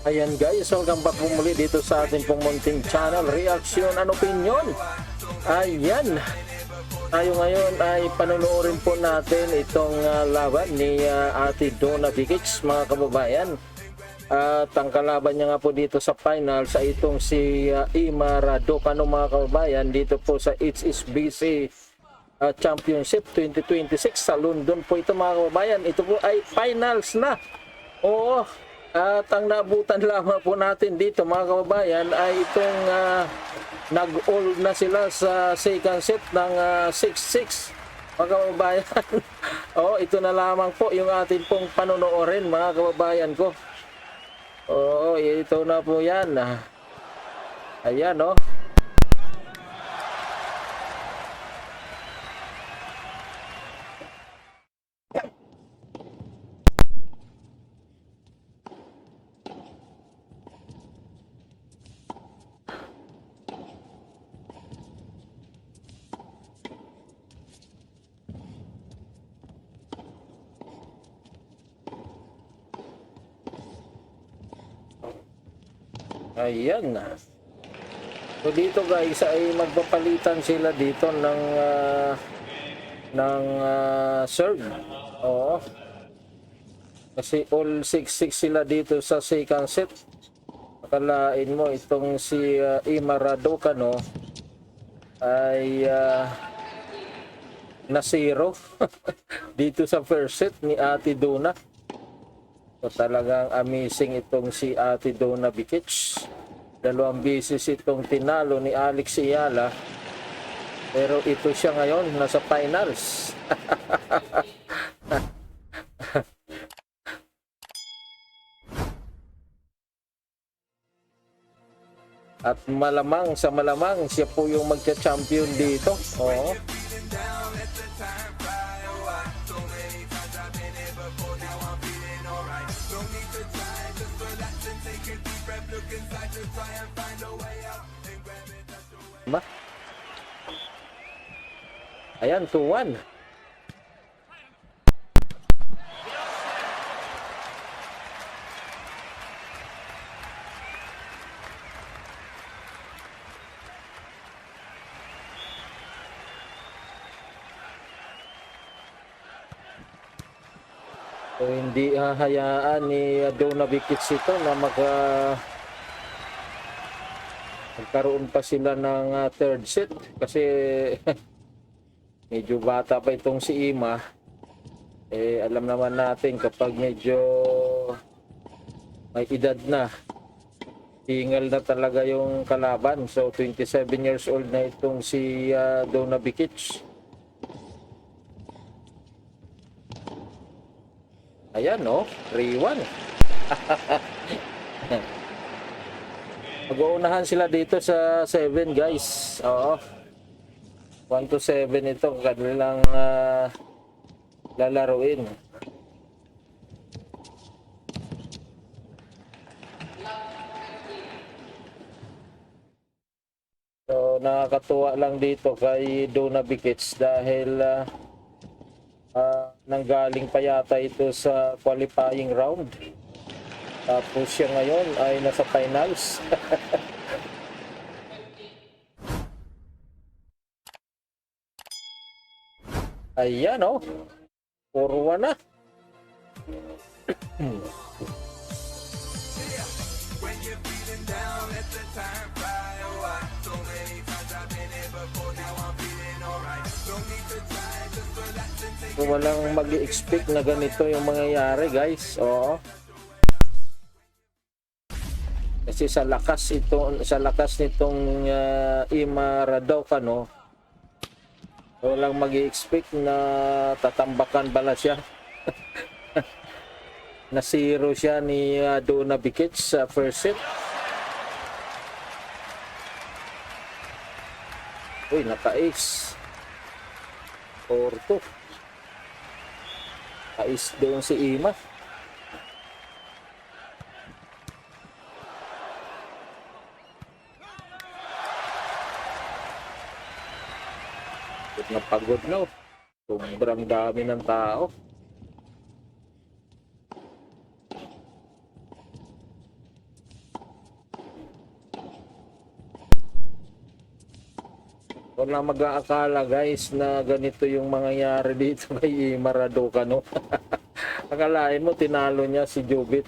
Ayan guys, welcome back po muli dito sa ating pong munting channel, Reaction and Opinion. Ayan, tayo ngayon ay panonoorin po natin itong laban ni Ate Donna Bikic, mga kababayan. At ang kalaban niya nga po dito sa final sa itong si Ima Raducanu, mga kababayan, dito po sa HSBC Championship 2026 sa London po ito, mga kababayan. Ito po ay finals na. Oo. At ang naabutan lamang po natin dito, mga kababayan, ay itong nag-all na sila sa second set ng 6-6, mga kababayan. Oo, ito na lamang po yung atin pong panonoorin, mga kababayan ko. Oo, ito na po yan. Ayan, oh. Ayan na. So dito guys ay magpapalitan sila dito ng serve. Oo. Kasi all 6-6 sila dito sa second set. Akalain mo itong si Ima Raducanu ay na zero dito sa first set ni Ate Donna. So talagang amazing itong si Ate Donna Bikic. Dalawang beses itong tinalo ni Alex Ayala. Pero ito siya ngayon, nasa finals. At malamang sa malamang siya po yung magka-champion dito. Oo. Ayan, 2-1. So, hindi hahayaan ni Donna Bikic ito na magkaroon pa sila ng third set kasi medyo bata pa itong si Ima. Alam naman natin kapag medyo may edad na, hingal na talaga yung kalaban. So 27 years old na itong si Donna Bikic. Ayan, no? 3-1. Mag-uunahan sila dito sa 7, guys. Oo. 1-7 ito kanilang lalaruin. So nakakatuwa lang dito kay Donna Bikic dahil nanggaling pa yata ito sa qualifying round. Tapos siya ngayon ay nasa finals. Ayan, oh. 4-1 na. So, walang mag-i-expect na ganito yung mangyayari, guys. Oo. Kasi sa lakas nitong Ima Raducanu, walang mag-i-expect na tatambakan bala siya. Na zero siya ni Donna Bikic sa first set. Uy, naka-ace. 4-2. Naka-ace doon si Ima. Napagod na. Sobrang dami ng tao. Wala mag-aakala guys na ganito yung mangyayari dito kay Maradona, no? Akalain mo tinalo niya si Jovic.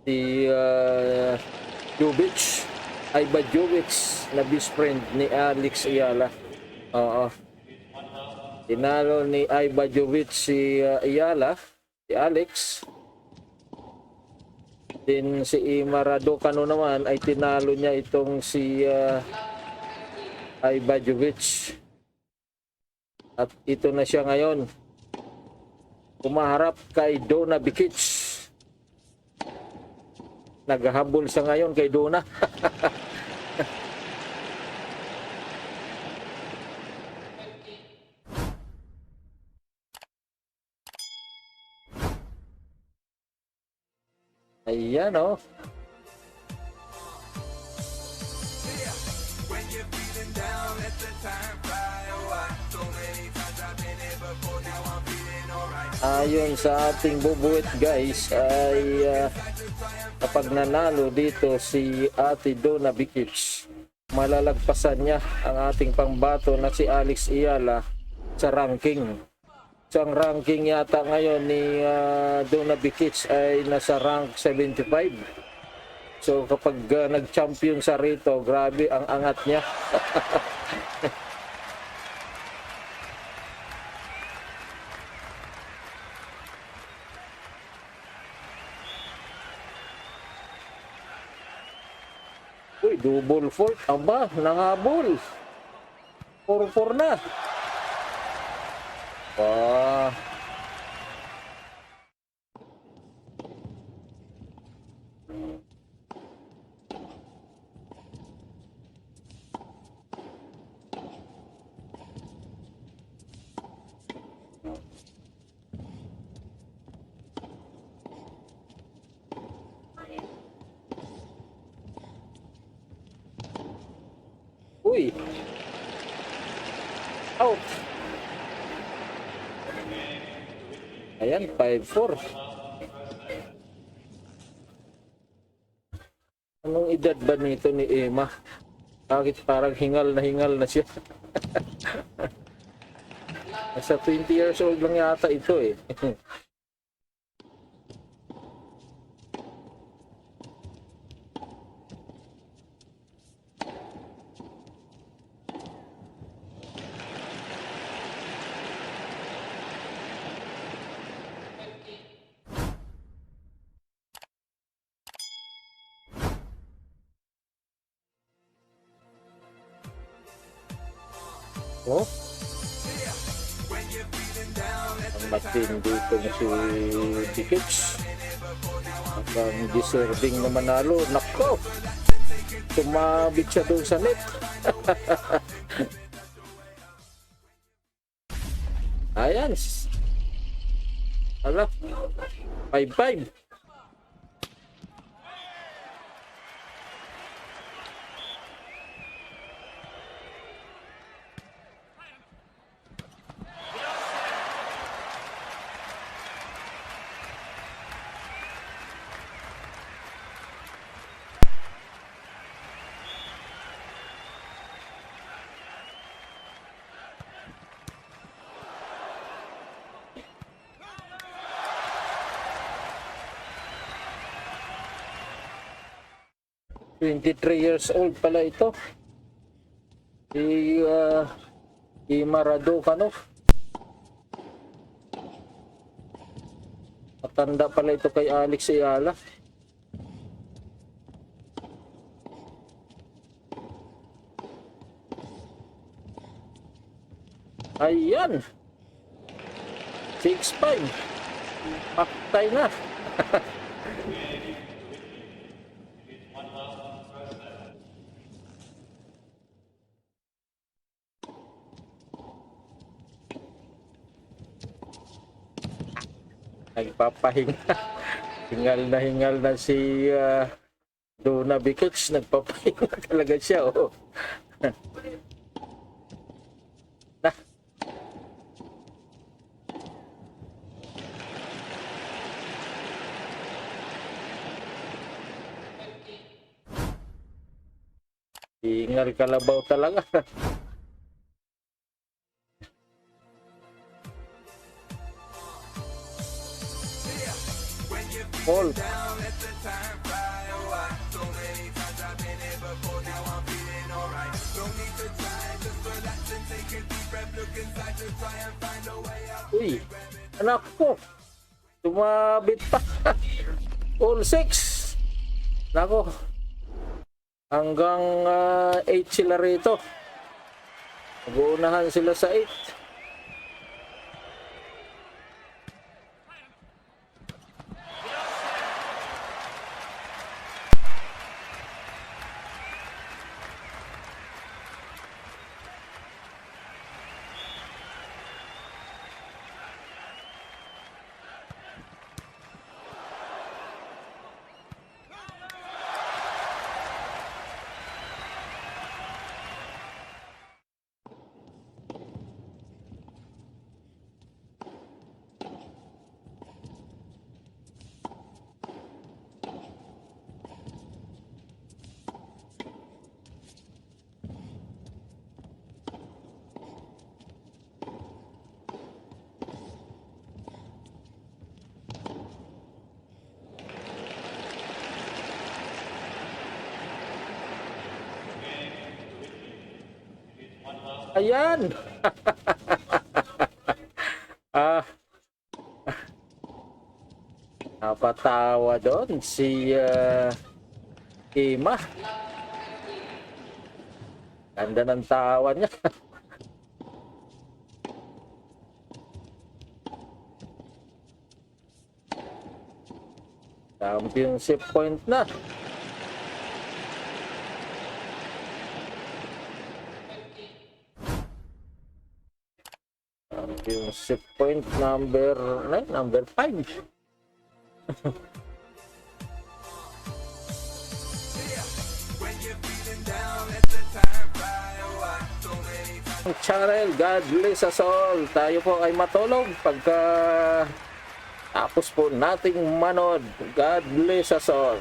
Si Jovic, Iva Jovic na best friend ni Alex Ayala. Oo. Tinalo ni Iva Jovic si Ayala, si Alex. Din si Maradona naman ay tinalo niya itong si Iva Jovic. At ito na siya ngayon. Kumaharap kay Dona Bikic. Naghahabol siya ngayon kay Dona. Ayan o. Oh. Ayon sa ating bubuit guys ay kapag nanalo dito si Ate Dona Bikic, malalagpasan niya ang ating pangbato na si Alex Ayala sa ranking. So ang ranking yata ngayon ni Dona Bikic ay nasa rank 75. So kapag nag-champion sa rito, grabe ang angat niya. Uy, double fault. Aba, nanhabol. 4-4 na. Uy. Out. Ayan, 5-4. Anong edad ba nito ni Emma? Bakit parang hingal na siya? Nasa 20 years old lang yata ito eh. Oh? Ang matindi ko na si Bikic. Ang deserving na manalo. Nako! Tumabit siya doon sa net. Ayan. Ala. 5-5. ...23 years old pala ito. Si Maradona, no? Matanda pala ito kay Alex Ayala. Ayan. 6-5. Paktay na. Nagpapahinga. Hingal na si Dona Bikic. Nagpapahinga talaga siya. Oh. Ingal kalabaw talaga. Paul. Uy, anak ko. Tumabit pa. All 6. Nako. Hanggang 8 sila rito. Mag-uunahan sila sa 8. Ayan. Napatawa doon si Ima. Ganda ng tawa niya. Championship point na. Championship point number 9, number 5. Channel, God bless us all. Tayo po ay matulog pagka tapos po nating manood. God bless us all.